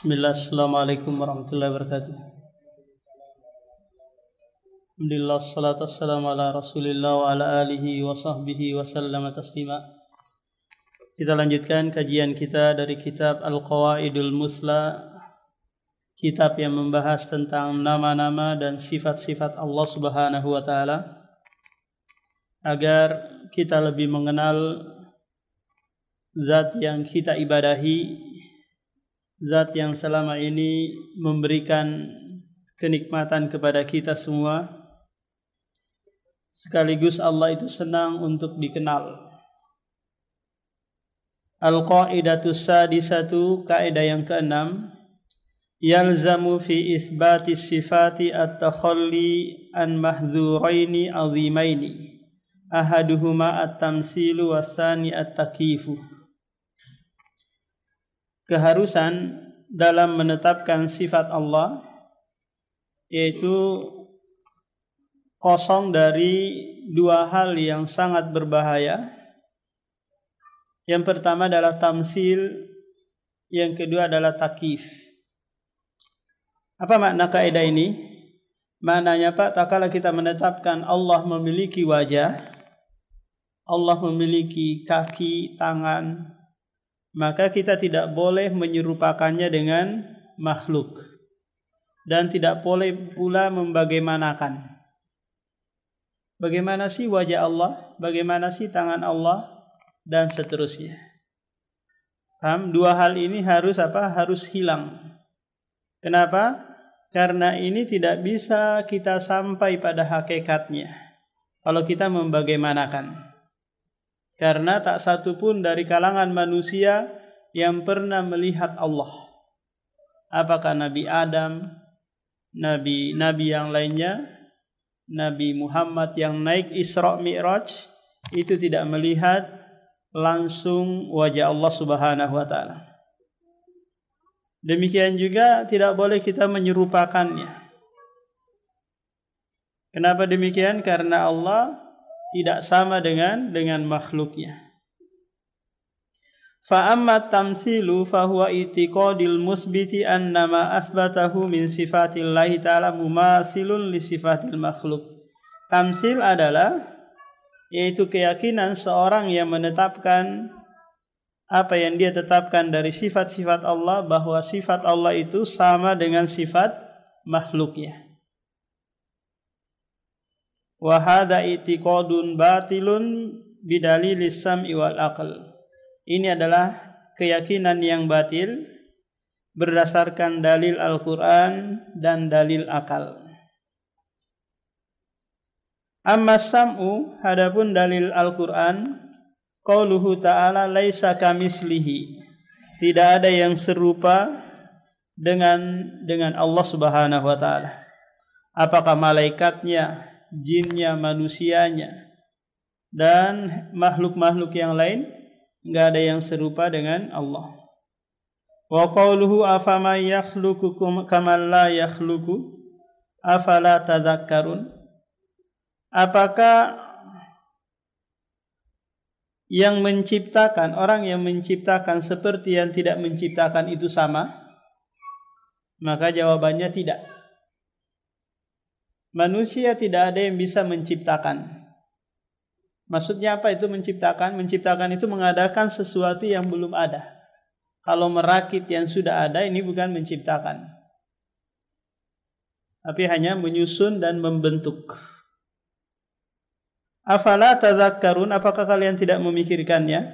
Bismillah, assalamualaikum warahmatullahi wabarakatuh. Alhamdulillah, salatu wassalamu ala rasulillah wa ala alihi wa sahbihi wa sallama taslima. Kita lanjutkan kajian kita dari kitab Al-Qawaidul Musla, kitab yang membahas tentang nama-nama dan sifat-sifat Allah Subhanahu wa taala, agar kita lebih mengenal zat yang kita ibadahi, zat yang selama ini memberikan kenikmatan kepada kita semua, sekaligus Allah itu senang untuk dikenal. Al-Qaidatus Sadisatu, kaidah yang keenam, yalzamu fi isbati sifati at-takhalli an mahdhuraini azimaini, ahaduhuma at-tamsilu wasani at-takifu. Keharusan dalam menetapkan sifat Allah yaitu kosong dari dua hal yang sangat berbahaya. Yang pertama adalah tamsil, yang kedua adalah takif. Apa makna kaidah ini? Maknanya Pak, tak kala kita menetapkan Allah memiliki wajah, Allah memiliki kaki, tangan, maka kita tidak boleh menyerupakannya dengan makhluk dan tidak boleh pula membagaimanakan. Bagaimana sih wajah Allah, bagaimana sih tangan Allah, dan seterusnya. Paham? Dua hal ini harus Harus hilang. Kenapa? Karena ini tidak bisa kita sampai pada hakikatnya kalau kita membagaimanakan. Karena tak satu pun dari kalangan manusia yang pernah melihat Allah. Apakah Nabi Adam, Nabi yang lainnya, Nabi Muhammad yang naik Isra Mi'raj, itu tidak melihat langsung wajah Allah Subhanahu wa taala. Demikian juga tidak boleh kita menyerupakannya. Kenapa demikian? Karena Allah tidak sama dengan makhluknya. Fa amma tamsilu fa huwa itiqadil musbiti annama asbatahu min sifatillahi ta'ala mumasilun li sifatil makhluk. Tamsil adalah yaitu keyakinan seorang yang menetapkan apa yang dia tetapkan dari sifat-sifat Allah, bahwa sifat Allah itu sama dengan sifat makhluknya. Wa hadza i'tiqadun batilun bidalilis sam'i wal aql. Ini adalah keyakinan yang batil berdasarkan dalil Al-Qur'an dan dalil akal. Amma sam'u, hadapun dalil Al-Qur'an, qauluhu ta'ala laisa kamislihi, tidak ada yang serupa dengan Allah Subhanahu wa taala. Apakah malaikatnya, jinnya, manusianya, dan makhluk-makhluk yang lain, enggak ada yang serupa dengan Allah. Wa qauluhu afama yakhluqukum kama la yakhluqu afala tadhakkarun. Apakah yang menciptakan, orang yang menciptakan seperti yang tidak menciptakan itu sama? Maka jawabannya tidak. Manusia tidak ada yang bisa menciptakan. Maksudnya apa itu menciptakan? Menciptakan itu mengadakan sesuatu yang belum ada. Kalau merakit yang sudah ada, ini bukan menciptakan, tapi hanya menyusun dan membentuk. Afala tadhakkarun, apakah kalian tidak memikirkannya?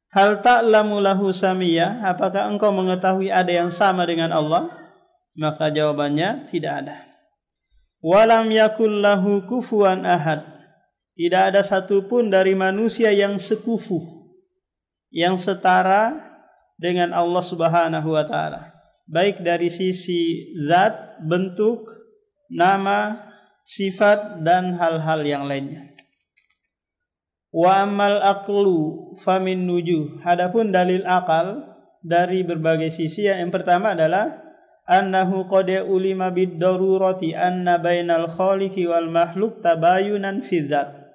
Hal ta'lamu lahu samiyah, apakah engkau mengetahui ada yang sama dengan Allah? Maka jawabannya tidak ada. Walam yakul lahu kufuwan ahad, tidak ada satupun dari manusia yang sekufu, yang setara dengan Allah Subhanahu wa taala, baik dari sisi zat, bentuk, nama, sifat, dan hal-hal yang lainnya. Wa amal aqlu famin nujuh, adapun dalil akal dari berbagai sisi, yang pertama adalah annahu qad ulima bid darurati anna bainal khaliqi wal makhluk tabayunan fi dzat,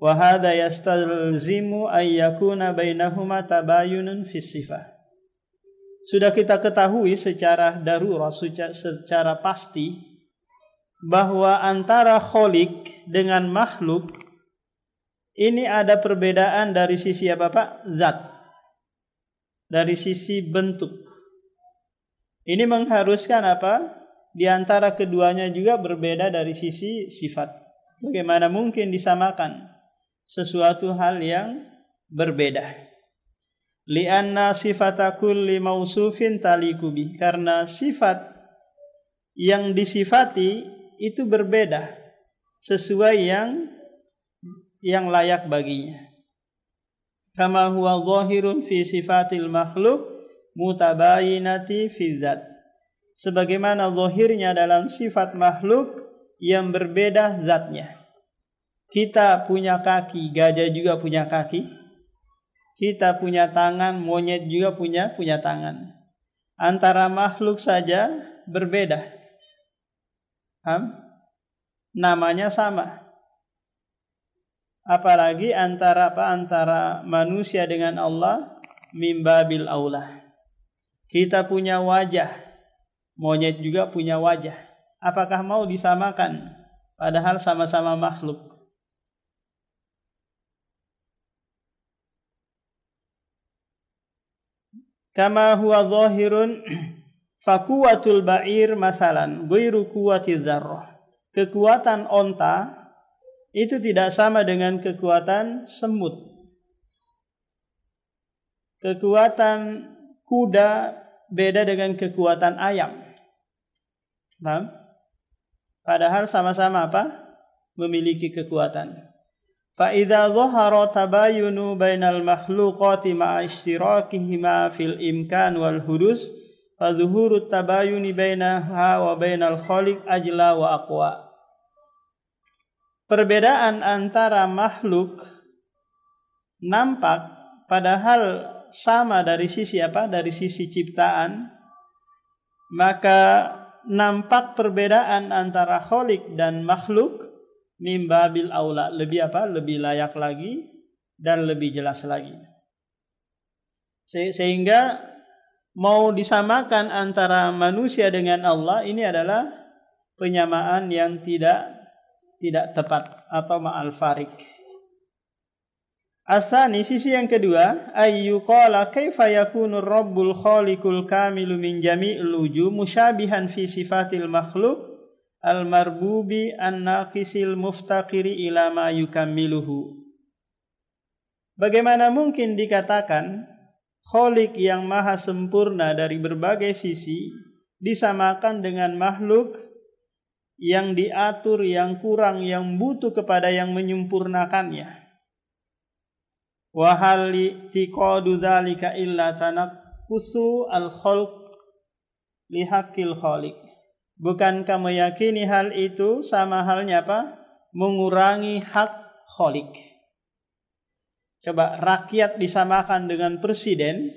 wa hadza yastalzimu ay yakuna bainahuma tabayunun fi sifah. sudah kita ketahui secara darurat, secara pasti bahwa antara khaliq dengan makhluk ini ada perbedaan dari sisi apa Pak? Zat. Dari sisi bentuk. Ini mengharuskan apa? Di antara keduanya juga berbeda dari sisi sifat. Bagaimana mungkin disamakan sesuatu hal yang berbeda? Li'anna sifata kulli mausufin taliku bih. Karena sifat yang disifati itu berbeda sesuai yang layak baginya. Kama huwa zahirun fi sifatil makhluk mutabayinati fi dzat. Sebagaimana zahirnya dalam sifat makhluk yang berbeda zatnya. Kita punya kaki, gajah juga punya kaki. Kita punya tangan, monyet juga punya tangan. Antara makhluk saja berbeda. Namanya sama. Apalagi antara manusia dengan Allah mimbabil aula. Kita punya wajah, monyet juga punya wajah. Apakah mau disamakan? Padahal sama-sama makhluk. Kama huwa zahirun fakuwatul ba'ir masalan ghairu kuwati dzarrah. Kekuatan onta itu tidak sama dengan kekuatan semut. Kekuatan kuda beda dengan kekuatan ayam. Paham? Padahal sama-sama apa? Memiliki kekuatan. Fa idza dhahara tabayunu bainal makhluqati ma'a ishtirakihima fil imkan wal hudus fa dhuhurut tabayuni bainaha wa bainal khaliq ajla wa aqwa. Perbedaan antara makhluk nampak padahal sama dari sisi apa? Dari sisi ciptaan. Maka nampak perbedaan antara khaliq dan makhluk mimbabil aula, lebih apa? Lebih layak lagi dan lebih jelas lagi. Sehingga mau disamakan antara manusia dengan Allah ini adalah penyamaan yang tidak tepat atau ma'al farik. Asani, sisi yang kedua, ayyuqala kaifa yakunu rabbul khaliqul kamilu min jami'il wujuh musyabihan fi sifatil makhluk al marbubi an-naqisil muftaqiri ila ma yukammiluhu. Bagaimana mungkin dikatakan khaliq yang maha sempurna dari berbagai sisi disamakan dengan makhluk yang diatur, yang kurang, yang butuh kepada yang menyempurnakannya. Wa hal i'tiqadu dzalika illa tanaqqusu al-khalq li haqqil khaliq. Bukankah meyakini hal itu sama halnya apa? Mengurangi hak khaliq. Coba rakyat disamakan dengan presiden,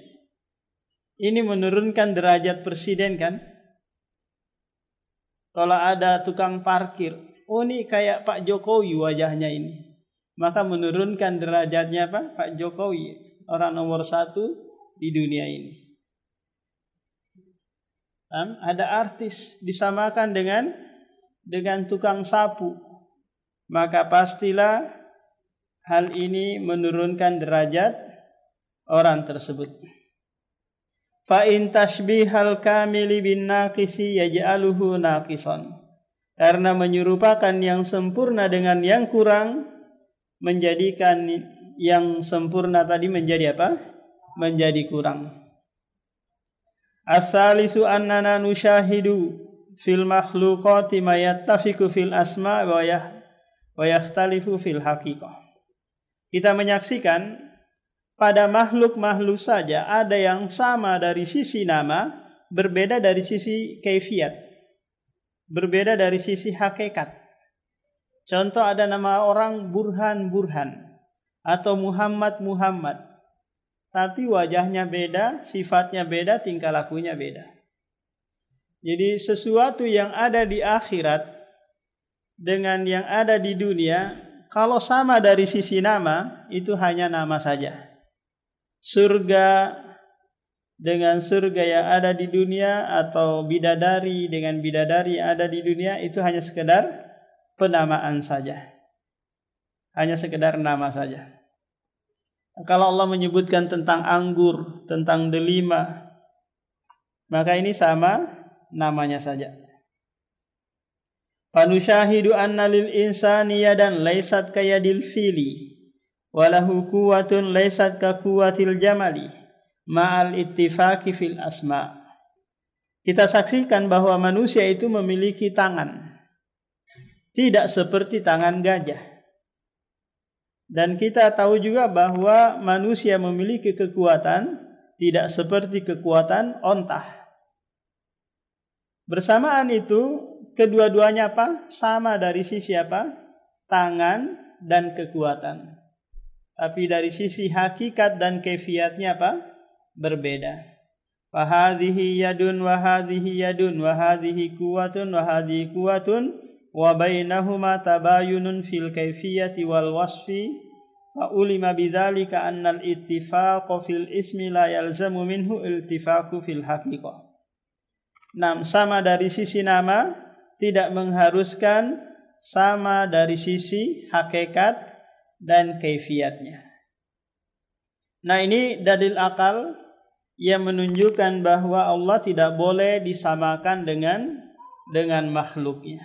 ini menurunkan derajat presiden kan? Kalau ada tukang parkir, oh ini kayak Pak Jokowi wajahnya ini, maka menurunkan derajatnya Pak Jokowi, orang nomor 1 di dunia ini. Ada artis disamakan dengan tukang sapu, maka pastilah hal ini menurunkan derajat orang tersebut. Fa in tashbihal kamili bin naqisi yaj'aluhu naqisan. Karena menyerupakan yang sempurna dengan yang kurang menjadikan yang sempurna tadi menjadi apa? Menjadi kurang. As-salisu annana nusyahidu fil makhluqati ma yattafiqu fil asma wa yakhtalifu fil haqiqah. Kita menyaksikan pada makhluk-makhluk saja ada yang sama dari sisi nama, berbeda dari sisi kaifiat, berbeda dari sisi hakikat. Contoh, ada nama orang Burhan atau Muhammad, tapi wajahnya beda, sifatnya beda, tingkah lakunya beda. Jadi sesuatu yang ada di akhirat dengan yang ada di dunia, kalau sama dari sisi nama, itu hanya nama saja. Surga, dengan surga yang ada di dunia atau bidadari dengan bidadari yang ada di dunia itu hanya sekedar penamaan saja. Hanya sekedar nama saja. Kalau Allah menyebutkan tentang anggur, tentang delima, maka ini sama namanya saja. Fanusyahidu anna lil insani yadan laysat kayadil fili walahu quwwatun laysat ka quwwatil jamali ma'al ittifaqi fil asma. Kita saksikan bahwa manusia itu memiliki tangan, tidak seperti tangan gajah. Dan kita tahu juga bahwa manusia memiliki kekuatan tidak seperti kekuatan onta. Bersamaan itu kedua-duanya apa? Sama dari sisi apa? Tangan dan kekuatan. Tapi dari sisi hakikat dan kaifiatnya apa? Berbeda. Wa hadhihi yadun wa hadhihi yadun wa hadhihi quwwatun wa hadhihi quwwatun wa bainahuma tabayunun fil kaifiyati wal wasfi fa ulima bidzalika annal ittifaqu fil ismi la yalzamu minhu iltifaqu fil haqiqah. Sama dari sisi nama tidak mengharuskan sama dari sisi hakikat dan kaifiatnya. Nah, ini dalil akal yang menunjukkan bahwa Allah tidak boleh disamakan dengan makhluknya.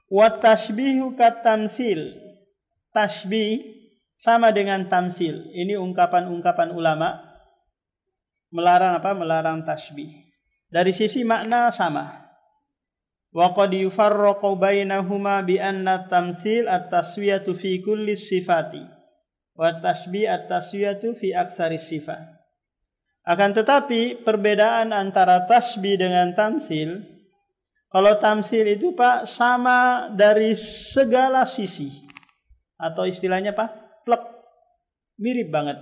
Wa tashbihu kat tamsil. Tashbih sama dengan tamsil. Ini ungkapan-ungkapan ulama melarang apa? Melarang tashbih. Dari sisi makna sama. Wa qad yufarraqu bainahuma bi anna tamsil at-taswiyatu fi kulli sifati wa tashbih at-taswiyatu fi aktsari sifat. Akan tetapi perbedaan antara tasbih dengan tamsil, kalau tamsil itu Pak sama dari segala sisi atau istilahnya Pak plek, mirip banget.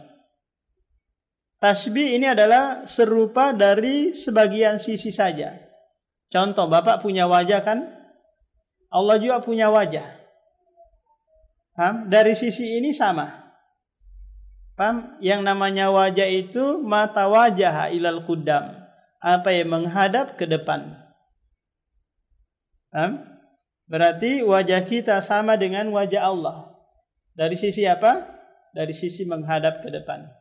Tasbih ini adalah serupa dari sebagian sisi saja. Contoh, Bapak punya wajah kan? Allah juga punya wajah. Paham? Dari sisi ini sama. Paham? Yang namanya wajah itu mata wajah ilal qudam. Apa yang menghadap ke depan. Paham? Berarti wajah kita sama dengan wajah Allah. Dari sisi apa? Dari sisi menghadap ke depan.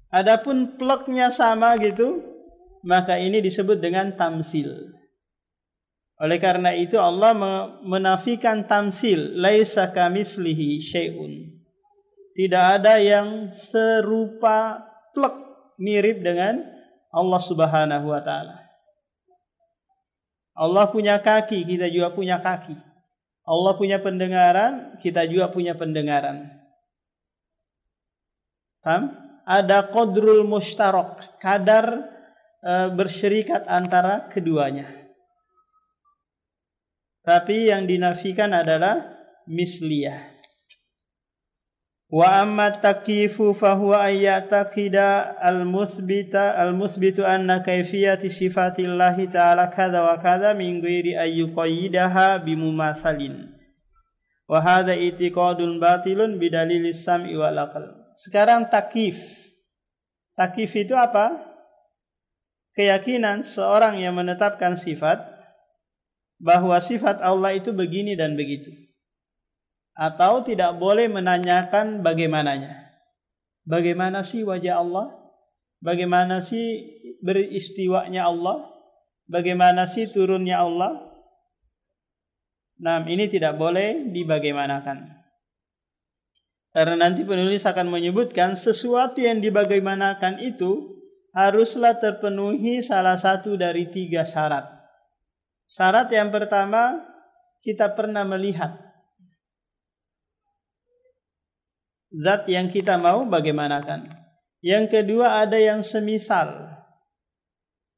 Adapun pleknya sama gitu, maka ini disebut dengan tamsil. Oleh karena itu Allah menafikan tamsil, laisa kamislihi syai'un. Tidak ada yang serupa plek mirip dengan Allah Subhanahu wa taala. Allah punya kaki, kita juga punya kaki. Allah punya pendengaran, kita juga punya pendengaran. Paham? Ada qadrul mushtarak, kadar bersyirikat antara keduanya. Tapi yang dinafikan adalah misliyah. Wa amma takifu fahuwa ayyataqida al-musbitu anna kaifiyati sifatillahi ta'ala kadha wa kadha min ghairi ayyuqayyidaha bimumasalin. Wa hadha i'tiqadun batilun bidalilis sam'i wal aql. Sekarang takif. Takif itu apa? Keyakinan seorang yang menetapkan sifat bahwa sifat Allah itu begini dan begitu. Atau tidak boleh menanyakan bagaimananya. Bagaimana sih wajah Allah? Bagaimana sih beristiwanya Allah? Bagaimana sih turunnya Allah? Nah, ini tidak boleh dibagaimanakan. Karena nanti penulis akan menyebutkan sesuatu yang dibagaimanakan itu haruslah terpenuhi salah satu dari 3 syarat. Syarat yang pertama, kita pernah melihat zat yang kita mau bagaimanakan. Yang kedua, ada yang semisal.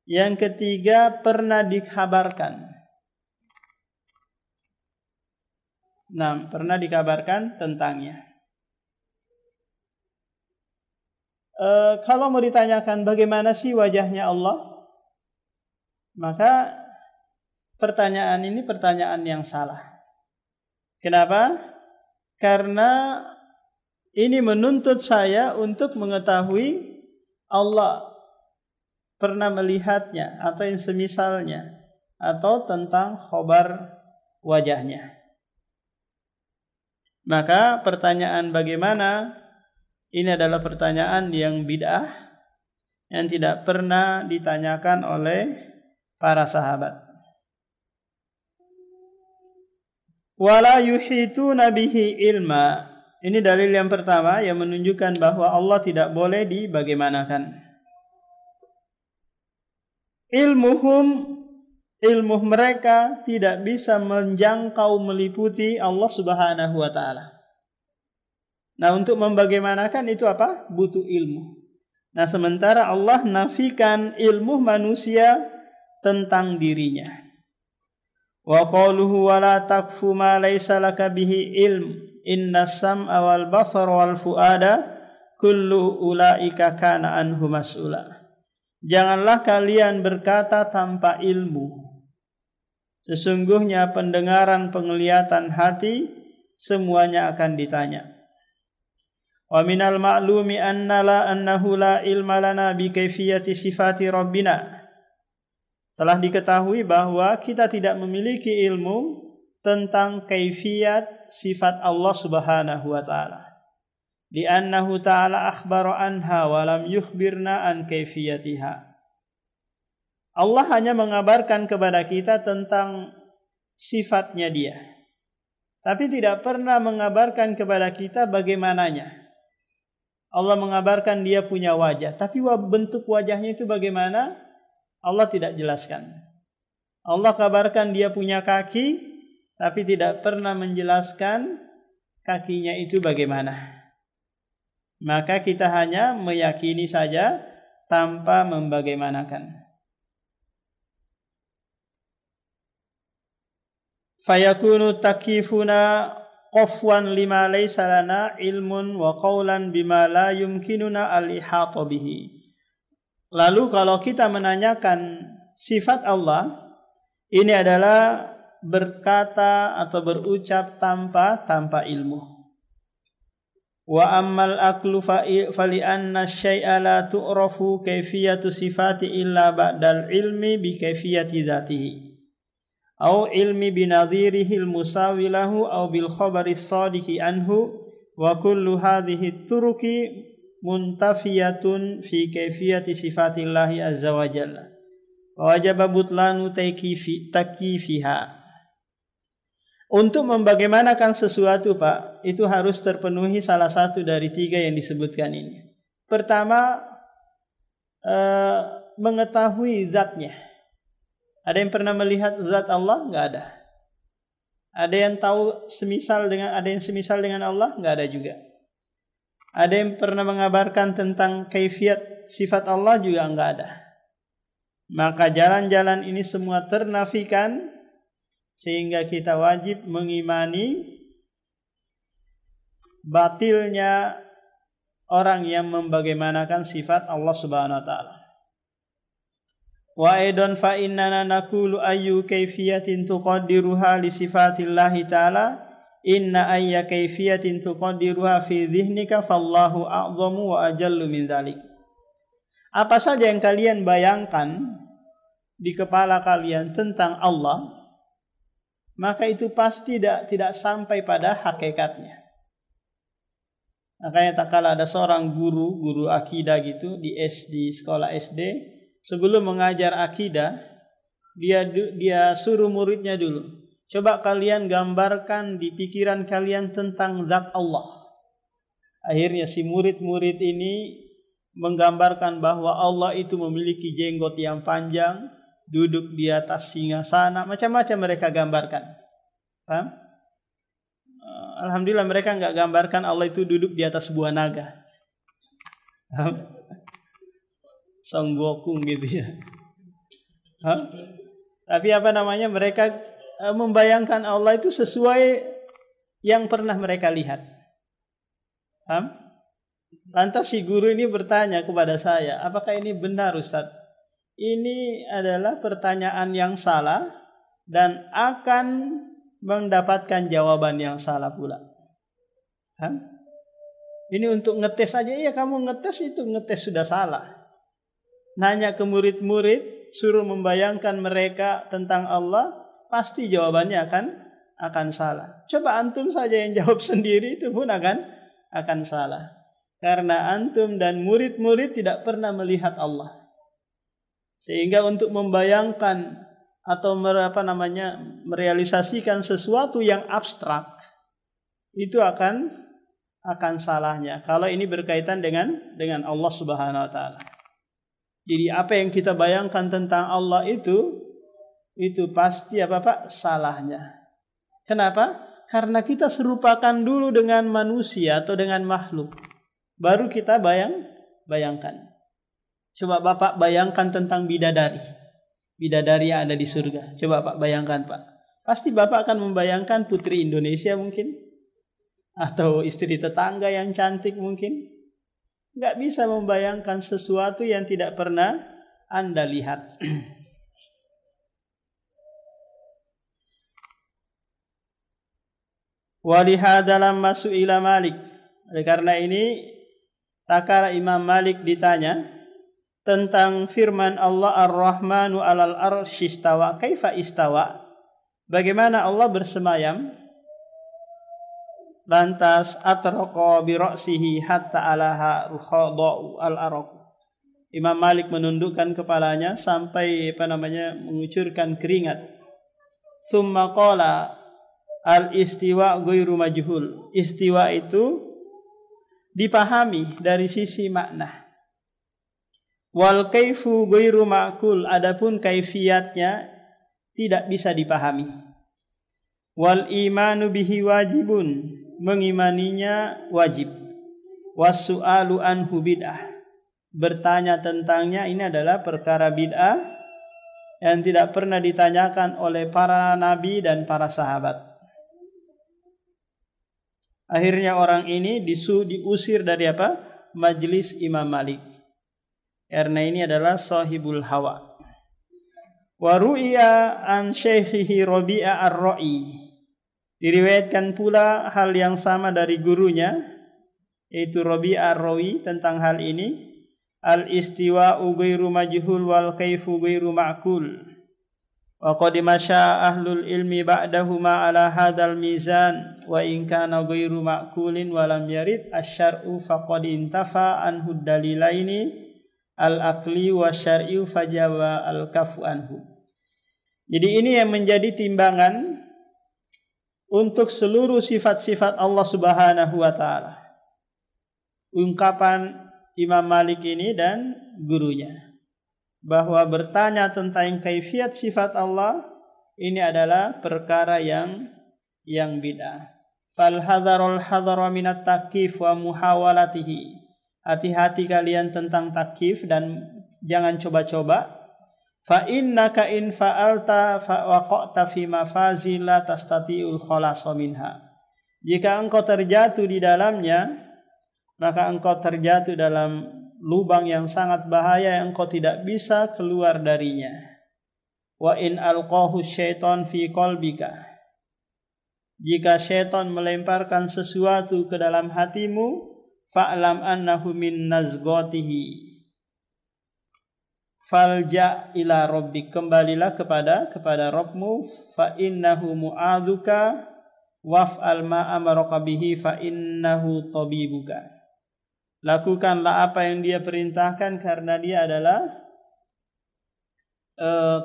Yang ketiga, pernah dikabarkan. Nah, pernah dikabarkan tentangnya. Kalau mau ditanyakan bagaimana sih wajahnya Allah, maka pertanyaan ini pertanyaan yang salah. Kenapa? Karena ini menuntut saya untuk mengetahui Allah pernah melihatnya atau yang semisalnya, atau tentang khobar wajahnya. Maka pertanyaan bagaimana ini adalah pertanyaan yang bid'ah yang tidak pernah ditanyakan oleh para sahabat. Wala yuhituna bihi ilma. Ini dalil yang pertama yang menunjukkan bahwa Allah tidak boleh dibagaimanakan. Ilmu mereka tidak bisa menjangkau meliputi Allah Subhanahu wa taala. Nah, untuk membagaimanakan itu apa? Butuh ilmu. Nah, sementara Allah nafikan ilmu manusia tentang dirinya. Wa qaluhu wa la taqfu ma laysa laka bihi ilm. Inna sam'a wal basar wal fuada kullu ulaika kana anhu mas'ula. Janganlah kalian berkata tanpa ilmu. Sesungguhnya pendengaran, penglihatan hati semuanya akan ditanya. Wa minal ma'lumi annahu la ilma lana bi kaifiyati sifati rabbina. Telah diketahui bahwa kita tidak memiliki ilmu tentang kaifiyat sifat Allah Subhanahu wa taala. Li'annahu ta'ala akhbara anha wa lam yukhbirna an kaifiyatiha. Allah hanya mengabarkan kepada kita tentang sifatnya dia, tapi tidak pernah mengabarkan kepada kita bagaimananya. Allah mengabarkan dia punya wajah, tapi bentuk wajahnya itu bagaimana? Allah tidak jelaskan. Allah kabarkan dia punya kaki, tapi tidak pernah menjelaskan kakinya itu bagaimana. Maka kita hanya meyakini saja tanpa membagaimanakan. Fayakunu takifuna qafwan lima laysa lana ilmun wa qawlan bima la yumkinuna al-ihata bihi. Lalu kalau kita menanyakan sifat Allah, ini adalah berkata atau berucap tanpa ilmu. Wa ammal aqlu fali anna syai'a la tu'rafu kaifiyatu sifati illa ba'dal ilmi bi kaifiyati dzatihi. Au ilmi binadhirihi al-musawi lahu au bil khabari as-sadiqi anhu wa kullu hadhihi turuki muntafiyatun fi kaifiyati sifatillahi azza wa jalla wa wajaba butlanu takifiha. Untuk membagaimanakan sesuatu, Pak, itu harus terpenuhi salah satu dari 3 yang disebutkan ini. Pertama, mengetahui zatnya. Ada yang pernah melihat zat Allah? Enggak ada. Ada yang tahu ada yang semisal dengan Allah? Enggak ada juga. Ada yang pernah mengabarkan tentang kaifiat sifat Allah? Juga enggak ada. Maka jalan-jalan ini semua ternafikan, sehingga kita wajib mengimani batilnya orang yang membagaimanakan sifat Allah Subhanahu wa taala. Wa aidan fa innana naqulu ayyu kaifiyatin tuqaddiruha li sifatillahi ta'ala inna ayya kaifiyatin tuqaddiruha fi dhihnika fallahu a'zamu wa ajallu min dzalik. Apa saja yang kalian bayangkan di kepala kalian tentang Allah, maka itu pasti tidak sampai pada hakikatnya. Makanya tak kala ada seorang guru akidah gitu di sekolah SD, sebelum mengajar akidah, dia suruh muridnya dulu, coba kalian gambarkan di pikiran kalian tentang zat Allah. Akhirnya si murid-murid ini menggambarkan bahwa Allah itu memiliki jenggot yang panjang, duduk di atas singgasana, macam-macam mereka gambarkan. Paham? Alhamdulillah mereka enggak gambarkan Allah itu duduk di atas buah naga. Son Gokung gitu ya. Tapi mereka membayangkan Allah itu sesuai yang pernah mereka lihat. Lantas si guru ini bertanya kepada saya, apakah ini benar Ustaz? Ini adalah pertanyaan yang salah dan akan mendapatkan jawaban yang salah pula. Ini untuk ngetes aja, iya kamu ngetes sudah salah. nanya ke murid-murid, suruh membayangkan mereka tentang Allah, pasti jawabannya akan salah. Coba antum saja yang jawab sendiri, itu pun akan salah. Karena antum dan murid-murid tidak pernah melihat Allah. Sehingga untuk membayangkan atau merealisasikan sesuatu yang abstrak, itu akan salahnya. Kalau ini berkaitan dengan Allah Subhanahu wa taala. Jadi apa yang kita bayangkan tentang Allah itu pasti salahnya. Kenapa? Karena kita serupakan dulu dengan manusia atau dengan makhluk. Baru kita bayangkan. Coba Bapak bayangkan tentang bidadari. Bidadari yang ada di surga. Coba Pak bayangkan Pak. Pasti Bapak akan membayangkan putri Indonesia mungkin. Atau istri tetangga yang cantik mungkin. Nggak bisa membayangkan sesuatu yang tidak pernah Anda lihat. Walihada lamma su'ila Malik. Oleh karena ini, takala Imam Malik ditanya tentang firman Allah Ar-Rahmanu 'alal arsy istawa, kaifa istawa? Bagaimana Allah bersemayam? Lantas atraqa bi ra'sihi hatta alaha khada'u al-araq. Imam Malik menundukkan kepalanya sampai mengucurkan keringat. Summa qala al-istiwa ghairu majhul. Istiwa itu dipahami dari sisi makna. Wal kaifu ghairu ma'qul, adapun kaifiatnya tidak bisa dipahami. Wal imanu bihi wajibun, mengimaninya wajib. Wasu'alu anhu bid'ah, bertanya tentangnya ini adalah perkara bid'ah yang tidak pernah ditanyakan oleh para nabi dan para sahabat. Akhirnya orang ini diusir dari majelis Imam Malik. Karena ini adalah sahibul hawa. Wa ru'iya an syaikhihi Rabi'ah ar-Ra'i. Diriwayatkan pula hal yang sama dari gurunya, yaitu Rabi'ah ar-Ra'i tentang hal ini. Al-istiwa'u ghairu majhul wal kaifu ghairu ma'qul. Wa qad masya ahlul ilmi ba'dahuma ala hadzal mizan wa in kana ghairu ma'qulin wa lam yarid asy-syar'u faqad intafa anhu dalilaini al-aqli wa syar'i fajawa al-kafu anhu. Jadi ini yang menjadi timbangan untuk seluruh sifat-sifat Allah Subhanahu wa taala. Ungkapan Imam Malik ini dan gurunya bahwa bertanya tentang kaifiat sifat Allah ini adalah perkara yang bid'ah. Fal hadharul hadhara minat takyif wa muhawalatihi. Hati-hati kalian tentang takyif dan jangan coba-coba. Fa innaka in fa'alta fa waqa'ta fi mafazil la tastati'ul khalasa minha. Jika engkau terjatuh di dalamnya, maka engkau terjatuh dalam lubang yang sangat bahaya yang engkau tidak bisa keluar darinya. Wa in alqahu syaitan fi qalbika. Jika syaitan melemparkan sesuatu ke dalam hatimu, fa'lam annahu min nazghatihi. Falja ila rabbik, kembalilah kepada Rabbmu, fa innahu mu'adzuka waf'al ma amaraka bihi fa innahu tabibuka. Lakukanlah apa yang dia perintahkan karena dia adalah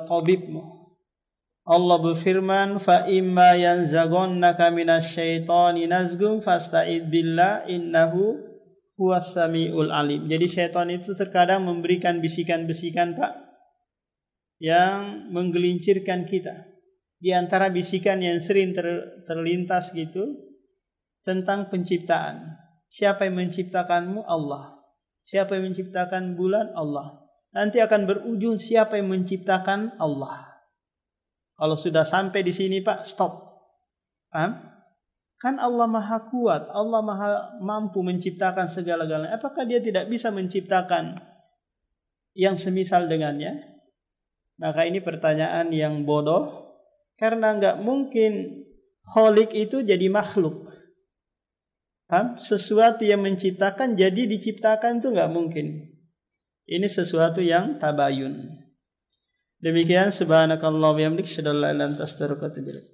tabibmu. Allah berfirman, fa imma yanzaghannaka minasyaitani nazghun fasta'id billah innahu huwas samiul alim. Jadi syaitan itu terkadang memberikan bisikan-bisikan Pak yang menggelincirkan kita. Di antara bisikan yang sering terlintas gitu tentang penciptaan. Siapa yang menciptakanmu? Allah. Siapa yang menciptakan bulan? Allah. Nanti akan berujung siapa yang menciptakan? Allah. Kalau sudah sampai di sini Pak, stop. Paham? Kan Allah Maha Kuat, Allah Maha mampu menciptakan segala-galanya. Apakah dia tidak bisa menciptakan yang semisal dengannya? Maka ini pertanyaan yang bodoh. Karena enggak mungkin Khalik itu jadi makhluk. Paham? Sesuatu yang menciptakan jadi diciptakan itu enggak mungkin. Ini sesuatu yang tabayun. Demikian subhanakallah wa bihamdik, asyhadu an la ilaha illa anta, astaghfiruka wa atubu ilaik.